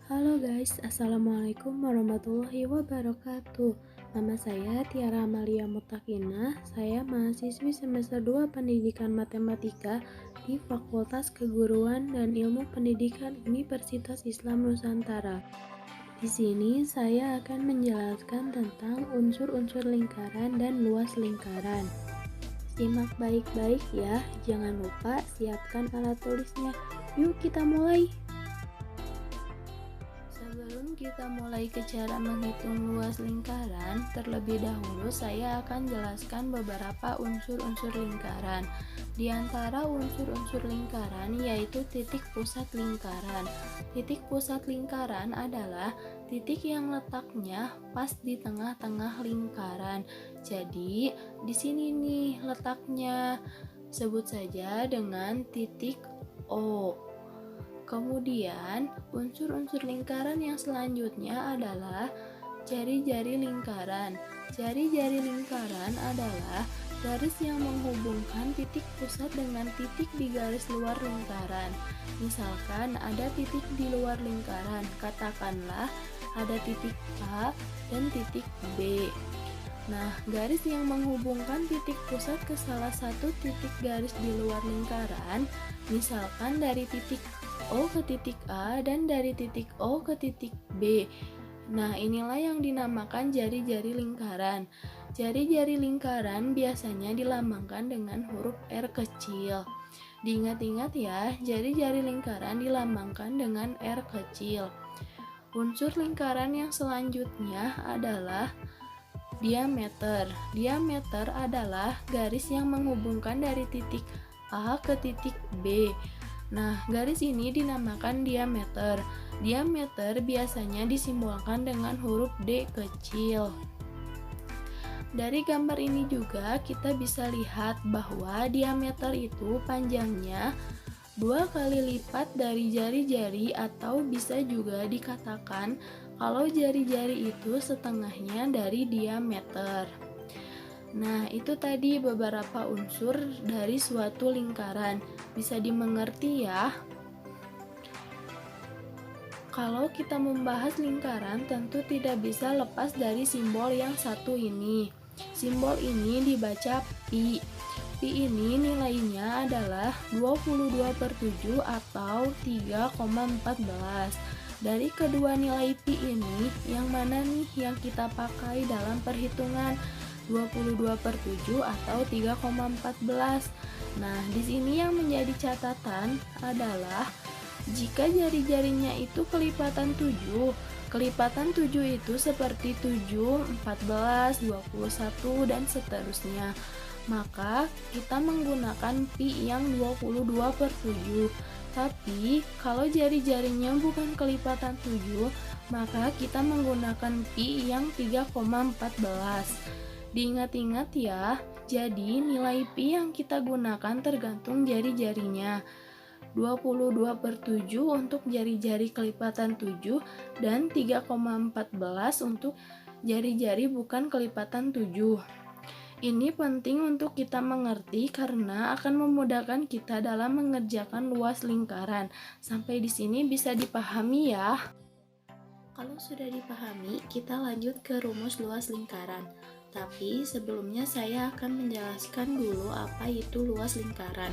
Halo guys, Assalamualaikum warahmatullahi wabarakatuh. Nama saya Tiara Amalia Mutakinah. Saya mahasiswi semester 2 Pendidikan Matematika di Fakultas Keguruan dan Ilmu Pendidikan Universitas Islam Nusantara. Di sini saya akan menjelaskan tentang unsur-unsur lingkaran dan luas lingkaran. Simak baik-baik ya, jangan lupa siapkan alat tulisnya. Yuk kita mulai. Sebelum kita mulai ke cara menghitung luas lingkaran, terlebih dahulu saya akan jelaskan beberapa unsur-unsur lingkaran. Di antara unsur-unsur lingkaran yaitu titik pusat lingkaran. Titik pusat lingkaran adalah titik yang letaknya pas di tengah-tengah lingkaran. Jadi, di sini nih letaknya. Sebut saja dengan titik O. Kemudian, unsur-unsur lingkaran yang selanjutnya adalah jari-jari lingkaran. Jari-jari lingkaran adalah garis yang menghubungkan titik pusat dengan titik di garis luar lingkaran. Misalkan ada titik di luar lingkaran, katakanlah ada titik A dan titik B. Nah, garis yang menghubungkan titik pusat ke salah satu titik garis di luar lingkaran, misalkan dari titik O ke titik A dan dari titik O ke titik B. Nah, inilah yang dinamakan jari-jari lingkaran. Jari-jari lingkaran biasanya dilambangkan dengan huruf R kecil. Diingat-ingat ya, jari-jari lingkaran dilambangkan dengan R kecil. Unsur lingkaran yang selanjutnya adalah diameter. Diameter adalah garis yang menghubungkan dari titik A ke titik B. Nah, garis ini dinamakan diameter. Diameter biasanya disimbolkan dengan huruf D kecil. Dari gambar ini juga kita bisa lihat bahwa diameter itu panjangnya 2 kali lipat dari jari-jari, atau bisa juga dikatakan kalau jari-jari itu setengahnya dari diameter. Nah, itu tadi beberapa unsur dari suatu lingkaran. Bisa dimengerti ya? Kalau kita membahas lingkaran, tentu tidak bisa lepas dari simbol yang satu ini. Simbol ini dibaca pi. Pi ini nilainya adalah 22/7 atau 3,14. Dari kedua nilai pi ini, yang mana nih yang kita pakai dalam perhitungan? 22/7 atau 3,14. Nah, di sini yang menjadi catatan adalah jika jari-jarinya itu kelipatan 7. Kelipatan 7 itu seperti 7, 14, 21 dan seterusnya. Maka kita menggunakan pi yang 22/7. Tapi kalau jari-jarinya bukan kelipatan 7, maka kita menggunakan pi yang 3,14. Diingat-ingat ya, jadi nilai pi yang kita gunakan tergantung jari-jarinya. 22/7 untuk jari-jari kelipatan 7 dan 3,14 untuk jari-jari bukan kelipatan 7. Ini penting untuk kita mengerti karena akan memudahkan kita dalam mengerjakan luas lingkaran. Sampai di sini bisa dipahami ya. Kalau sudah dipahami, kita lanjut ke rumus luas lingkaran. Tapi sebelumnya saya akan menjelaskan dulu apa itu luas lingkaran.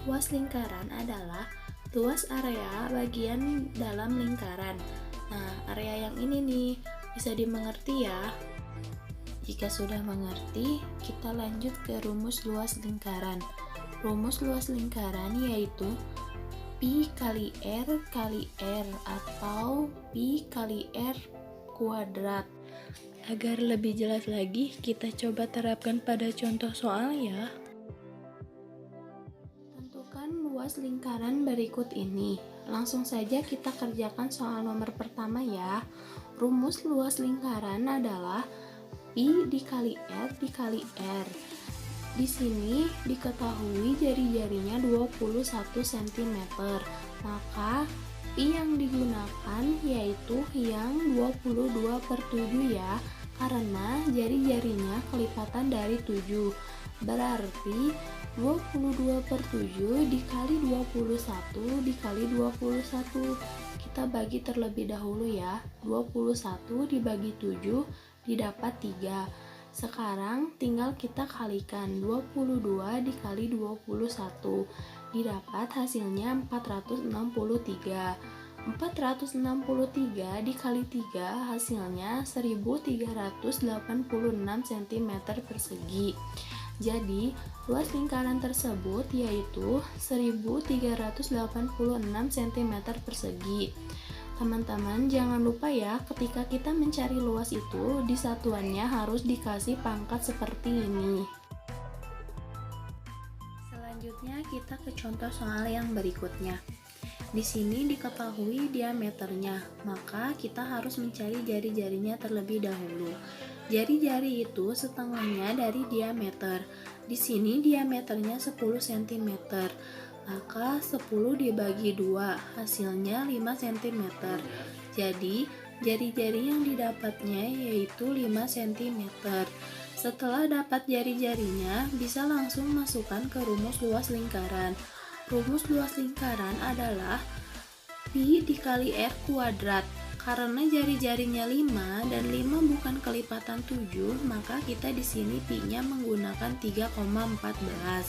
Luas lingkaran adalah luas area bagian dalam lingkaran. Nah, area yang ini nih bisa dimengerti ya. Jika sudah mengerti, kita lanjut ke rumus luas lingkaran. Rumus luas lingkaran yaitu pi kali R kali R atau pi kali R kuadrat. Agar lebih jelas lagi, kita coba terapkan pada contoh soal ya. Tentukan luas lingkaran berikut ini. Langsung saja kita kerjakan soal nomor pertama ya. Rumus luas lingkaran adalah pi dikali R dikali R. Di sini diketahui jari-jarinya 21 cm. Maka pi yang digunakan yaitu yang 22/7 ya, karena jari-jarinya kelipatan dari 7. Berarti 22/7 dikali 21 dikali 21. Kita bagi terlebih dahulu ya. 21 dibagi 7 didapat 3. Sekarang tinggal kita kalikan 22 dikali 21. Didapat hasilnya 463. 463 dikali 3 hasilnya 1386 cm persegi. Jadi, luas lingkaran tersebut yaitu 1386 cm persegi. Teman-teman, jangan lupa ya, ketika kita mencari luas itu, di satuannya harus dikasih pangkat seperti ini. Selanjutnya, kita ke contoh soal yang berikutnya. Di sini diketahui diameternya, maka kita harus mencari jari-jarinya terlebih dahulu. Jari-jari itu setengahnya dari diameter. Di sini diameternya 10 cm. Maka 10 dibagi 2, hasilnya 5 cm. Jadi, jari-jari yang didapatnya yaitu 5 cm. Setelah dapat jari-jarinya, bisa langsung masukkan ke rumus luas lingkaran. Rumus luas lingkaran adalah pi dikali r kuadrat. Karena jari-jarinya 5 dan 5 bukan kelipatan 7, maka kita di sini pi-nya menggunakan 3,14.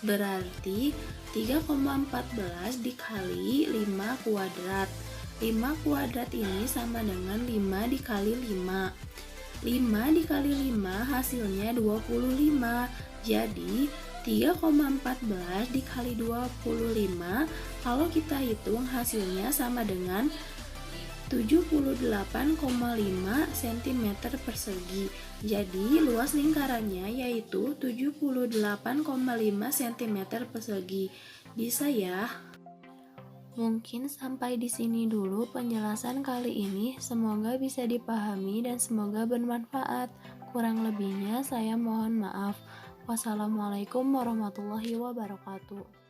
Berarti 3,14 dikali 5 kuadrat. 5 kuadrat ini sama dengan 5 dikali 5. 5 dikali 5 hasilnya 25. Jadi 3,14 dikali 25, kalau kita hitung hasilnya sama dengan 78,5 cm persegi. Jadi luas lingkarannya yaitu 78,5 cm persegi. Bisa ya? Mungkin sampai di sini dulu penjelasan kali ini. Semoga bisa dipahami dan semoga bermanfaat. Kurang lebihnya saya mohon maaf. Wassalamualaikum warahmatullahi wabarakatuh.